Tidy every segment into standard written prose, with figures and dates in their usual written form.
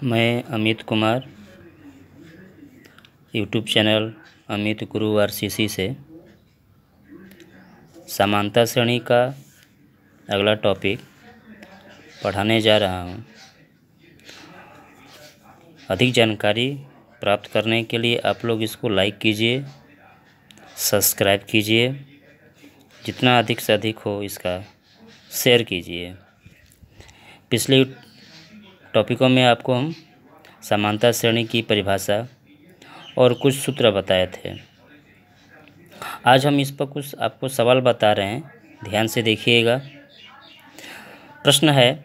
मैं Amit Kumar YouTube channel Amit गुरु RCC से समानता श्रेणी का अगला टॉपिक पढ़ाने जा रहा हूँ। अधिक जानकारी प्राप्त करने के लिए आप लोग इसको लाइक कीजिए, सब्सक्राइब कीजिए, जितना अधिक से अधिक हो इसका शेयर कीजिए। पिछले टॉपिकों में आपको हम समानता श्रेणी की परिभाषा और कुछ सूत्र बताए थे। आज हम इस पर कुछ आपको सवाल बता रहे हैं, ध्यान से देखिएगा। प्रश्न है,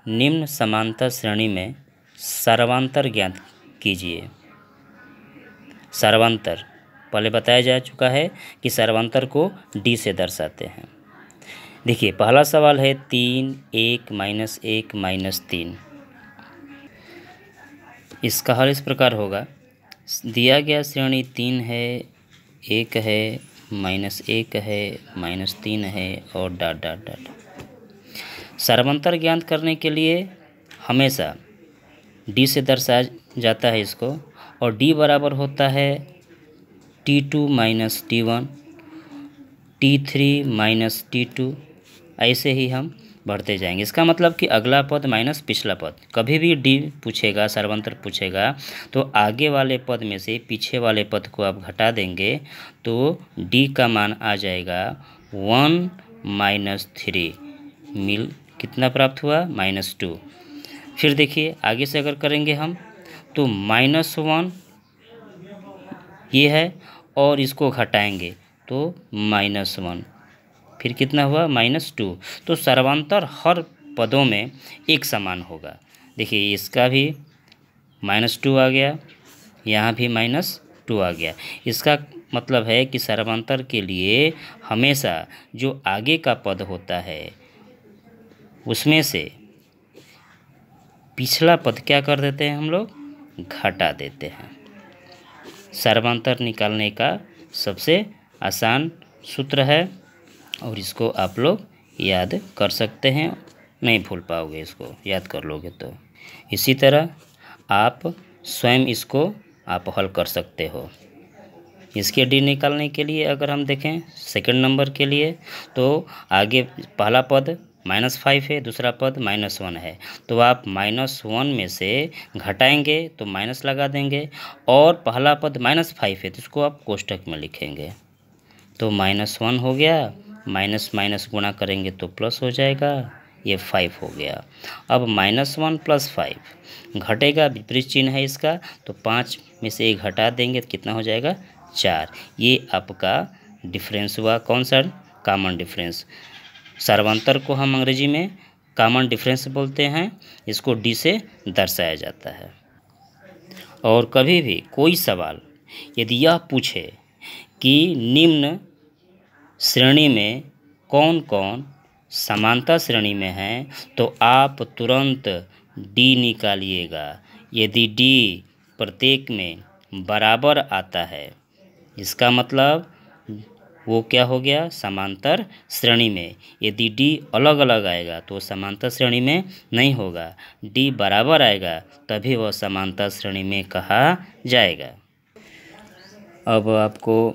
निम्न समानता श्रेणी में सार्वंतर ज्ञात कीजिए। सार्वंतर पहले बताया जा चुका है कि सार्वंतर को डी से दर्शाते हैं। देखिए, पहला सवाल है 3, 1, -1, -3। इसका हल इस प्रकार होगा, दिया गया श्रेणी 3 है, 1 है, -1 है, -3 है और ... सार्वंतर ज्ञात करने के लिए हमेशा डी से दर्शाया जाता है इसको, और डी बराबर होता है T2 - T1, T3 - T2, ऐसे ही हम बढ़ते जाएंगे। इसका मतलब कि अगला पद माइनस पिछला पद। कभी भी डी पूछेगा, सार्वंतर पूछेगा, तो आगे वाले पद में से पीछे वाले पद को आप घटा देंगे तो डी का मान आ जाएगा 1 - 3, मिल कितना प्राप्त हुआ -2। फिर देखिए आगे से अगर करेंगे हम तो -1 ये है और इसको घटाएंगे तो -1, फिर कितना हुआ -2। तो सार्वंतर हर पदों में एक समान होगा। देखिए इसका भी -2 आ गया, यहाँ भी -2 आ गया। इसका मतलब है कि सार्वंतर के लिए हमेशा जो आगे का पद होता है उसमें से पिछला पद क्या कर देते हैं, हम लोग घटा देते हैं। सार्वंतर निकालने का सबसे आसान सूत्र है और इसको आप लोग याद कर सकते हैं, नहीं भूल पाओगे, इसको याद कर लोगे तो। इसी तरह आप स्वयं इसको आप हल कर सकते हो। इसके डी निकालने के लिए अगर हम देखें सेकंड नंबर के लिए, तो आगे पहला पद -5 है, दूसरा पद -1 है, तो आप -1 में से घटाएंगे तो माइनस लगा देंगे, और पहला पद -5 है तो इसको आप कोष्ठक में लिखेंगे तो -1 हो गया, माइनस माइनस गुणा करेंगे तो प्लस हो जाएगा, ये 5 हो गया। अब -1 + 5 घटेगा, विपरीत चिन्ह है इसका, तो 5 में से 1 घटा देंगे तो कितना हो जाएगा 4। ये आपका डिफरेंस हुआ, कौन सा, कॉमन डिफरेंस। सार्वंतर को हम अंग्रेजी में कॉमन डिफरेंस बोलते हैं, इसको डी से दर्शाया जाता है। और कभी भी कोई सवाल यदि यह पूछे कि निम्न श्रेणी में कौन कौन समानता श्रेणी में है, तो आप तुरंत डी निकालिएगा। यदि डी प्रत्येक में बराबर आता है, इसका मतलब वो क्या हो गया, समांतर श्रेणी में। यदि डी अलग अलग आएगा तो समांतर श्रेणी में नहीं होगा, डी बराबर आएगा तभी वह समांतर श्रेणी में कहा जाएगा। अब आपको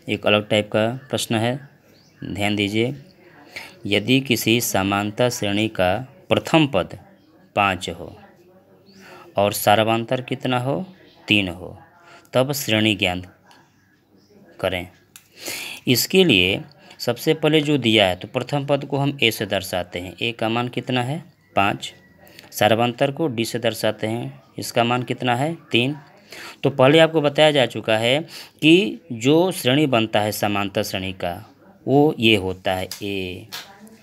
एक अलग टाइप का प्रश्न है, ध्यान दीजिए। यदि किसी समानता श्रेणी का प्रथम पद 5 हो और सार्वंतर कितना हो, 3 हो, तब श्रेणी ज्ञात करें। इसके लिए सबसे पहले जो दिया है तो प्रथम पद को हम ए से दर्शाते हैं, ए का मान कितना है 5। सार्वंतर को डी से दर्शाते हैं, इसका मान कितना है 3। तो पहले आपको बताया जा चुका है कि जो श्रेणी बनता है समांतर श्रेणी का वो ये होता है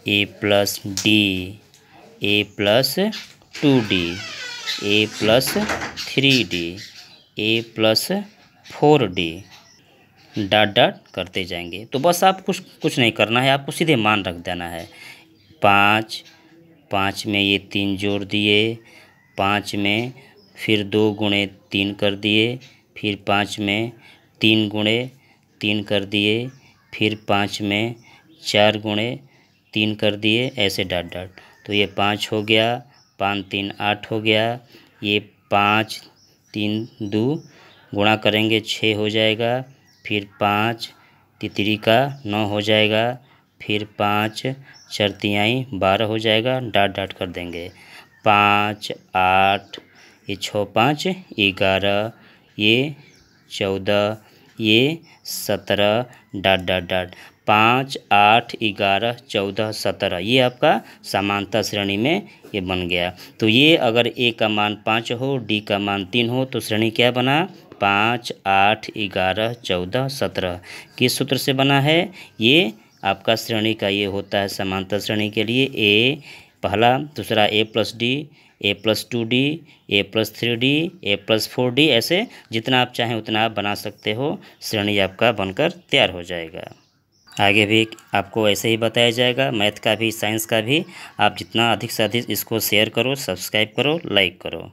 ए प्लस डी, ए प्लस 2D, ए प्लस 3D, ए प्लस 4D, ... करते जाएंगे। तो बस आप कुछ नहीं करना है, आपको सीधे मान रख देना है। 5 में ये 3 जोड़ दिए, 5 में फिर 2 × 3 कर दिए, फिर 5 में 3 × 3 कर दिए, फिर 5 में 4 × 3 कर दिए, ऐसे ... तो ये 5 हो गया, 5 3 8 हो गया, ये 5 3 2 गुणा करेंगे 6 हो जाएगा, फिर 5 तितरी का 9 हो जाएगा, फिर 5 चरतियाई 12 हो जाएगा, डाट डाट कर देंगे। 5 8 ये 6 5 11 ये 14 ये 17 डाट डाट डाट 5 8 11 14 17 ये आपका समानता श्रेणी में ये बन गया। तो ये अगर ए का मान 5 हो, डी का मान 3 हो तो श्रेणी क्या बना? 5 8 11 14 17। किस सूत्र से बना है? ये आपका श्रेणी का ये होता है समानता श्रेणी के लिए ए पहला, दूसरा ए प्लस डी, ए प्लस 2D, ए प्लस 3D, ए प्लस 4D, ऐसे जितना आप चाहें उतना आप बना सकते हो। श्रेणी आपका बनकर तैयार हो जाएगा। आगे भी आपको ऐसे ही बताया जाएगा, मैथ का भी साइंस का भी। आप जितना अधिक से अधिक इसको शेयर करो, सब्सक्राइब करो, लाइक करो।